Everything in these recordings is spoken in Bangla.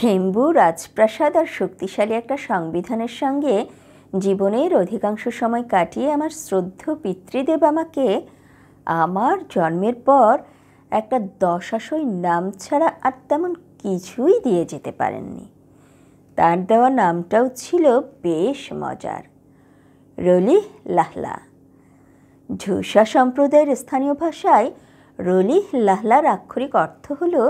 হেম্বু রাজপ্রাসাদ আর শক্তিশালী একটা সংবিধানের সঙ্গে জীবনের অধিকাংশ সময় কাটিয়ে আমার শ্রদ্ধেয় পিতৃদেব আমাকে আমার জন্মের পর একটা দশাসই নাম ছাড়া আর তেমন কিছুই দিয়ে যেতে পারেননি। তার দেওয়া নামটাও ছিল বেশ মজার, রলিহ লাহলা। ঝুসা সম্প্রদায়ের স্থানীয় ভাষায় রলিহ লাহলার আক্ষরিক অর্থ হলো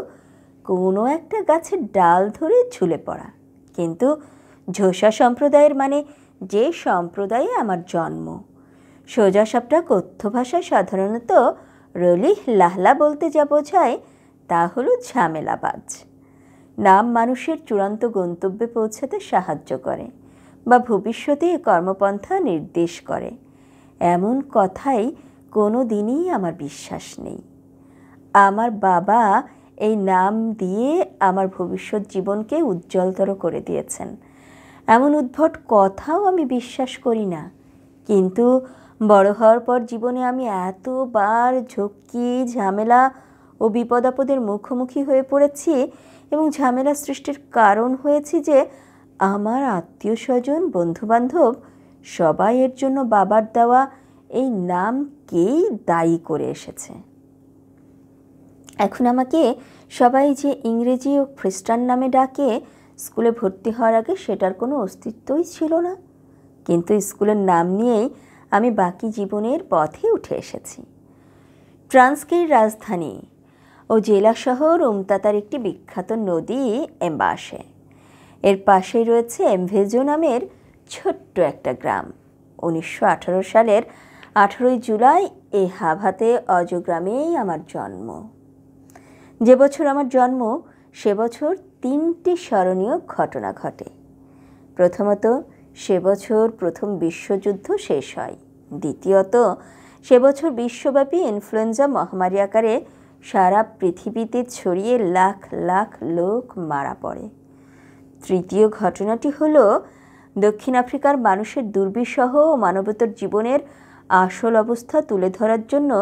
কোনো একটা গাছের ডাল ধরে ঝুলে পড়া, কিন্তু ঝোসা সম্প্রদায়ের মানে যে সম্প্রদায়ে আমার জন্ম। সোজাসাপটা কথ্য ভাষায় সাধারণত রলিহ লাহলা বলতে যা বোঝায় তা হলো ঝামেলাবাজ। নাম মানুষের চূড়ান্ত গন্তব্যে পৌঁছাতে সাহায্য করে বা ভবিষ্যতে কর্মপন্থা নির্দেশ করে, এমন কথাই কোনো দিনই আমার বিশ্বাস নেই। আমার বাবা এই নাম দিয়ে আমার ভবিষ্যৎ জীবনকে উজ্জ্বলতর করে দিয়েছেন, এমন উদ্ভট কথাও আমি বিশ্বাস করি না। কিন্তু বড় হওয়ার পর জীবনে আমি এতবার ঝক্কি, ঝামেলা ও বিপদাপদের মুখোমুখি হয়ে পড়েছি এবং ঝামেলা সৃষ্টির কারণ হয়েছি যে আমার আত্মীয় স্বজন, বন্ধুবান্ধব সবাই এর জন্য বাবার দেওয়া এই নামকেই দায়ী করে এসেছে। এখন আমাকে সবাই যে ইংরেজি ও খ্রিস্টান নামে ডাকে, স্কুলে ভর্তি হওয়ার আগে সেটার কোনো অস্তিত্বই ছিল না, কিন্তু স্কুলের নাম নিয়েই আমি বাকি জীবনের পথে উঠে এসেছি। ট্রান্সকের রাজধানী ও জেলা শহর উমতাতার একটি বিখ্যাত নদী এম্বাসে। এর পাশেই রয়েছে এমভেজো নামের ছোট্ট একটা গ্রাম। 1918 সালের 18 জুলাই এই হাভাতে অজগ্রামেই আমার জন্ম। যে বছর আমার জন্ম সে বছর 3টি স্মরণীয় ঘটনা ঘটে। প্রথমত, সে বছর প্রথম বিশ্বযুদ্ধ শেষ হয়। দ্বিতীয়ত, সে বছর বিশ্বব্যাপী ইনফ্লুয়েঞ্জা মহামারী আকারে সারা পৃথিবীতে ছড়িয়ে লাখ লাখ লোক মারা পড়ে। তৃতীয় ঘটনাটি হল দক্ষিণ আফ্রিকার মানুষের দুর্বিষহ ও মানবতার জীবনের আসল অবস্থা তুলে ধরার জন্য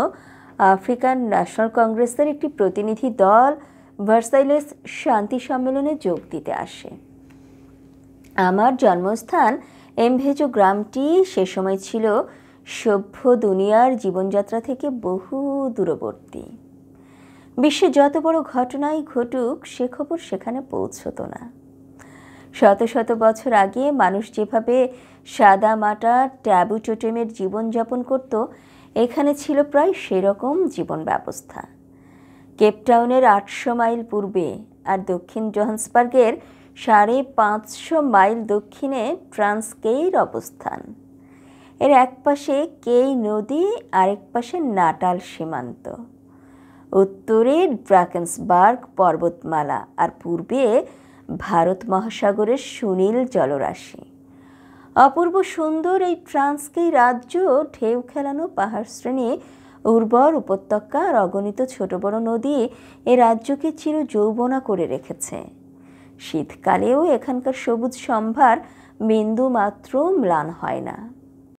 আফ্রিকান ন্যাশনাল কংগ্রেসের একটি প্রতিনিধি দল ভার্সাইলেস শান্তি সম্মেলনে যোগ দিতে আসে। আমার জন্মস্থান এমভেজো গ্রামটি সে সময় ছিল সভ্য দুনিয়ার জীবনযাত্রা থেকে বহু দূরবর্তী। বিশ্বে যত বড় ঘটনাই ঘটুক সে খবর সেখানে পৌঁছতো না। শত শত বছর আগে মানুষ যেভাবে সাদা মাটা ট্যাবু টোটেমের জীবনযাপন করত, এখানে ছিল প্রায় সেরকম জীবন ব্যবস্থা। কেপটাউনের 800 মাইল পূর্বে আর দক্ষিণ জোহান্সবার্গের 550 মাইল দক্ষিণে ট্রান্সকেইর অবস্থান। এর এক পাশে কেই নদী, আরেক পাশে নাটাল সীমান্ত। উত্তরে ড্রাকেন্সবার্গ পর্বতমালা আর পূর্বে ভারত মহাসাগরের সুনীল জলরাশি। অপূর্ব সুন্দর এই ট্রান্সকেই রাজ্য ঢেউ খেলানো পাহাড় শ্রেণী, উর্বর উপত্যকা আর অগণিত ছোট বড় নদী এ রাজ্যকে চির যৌবনা করে রেখেছে। শীতকালেও এখানকার সবুজ সম্ভার বিন্দু মাত্র ম্লান হয় না।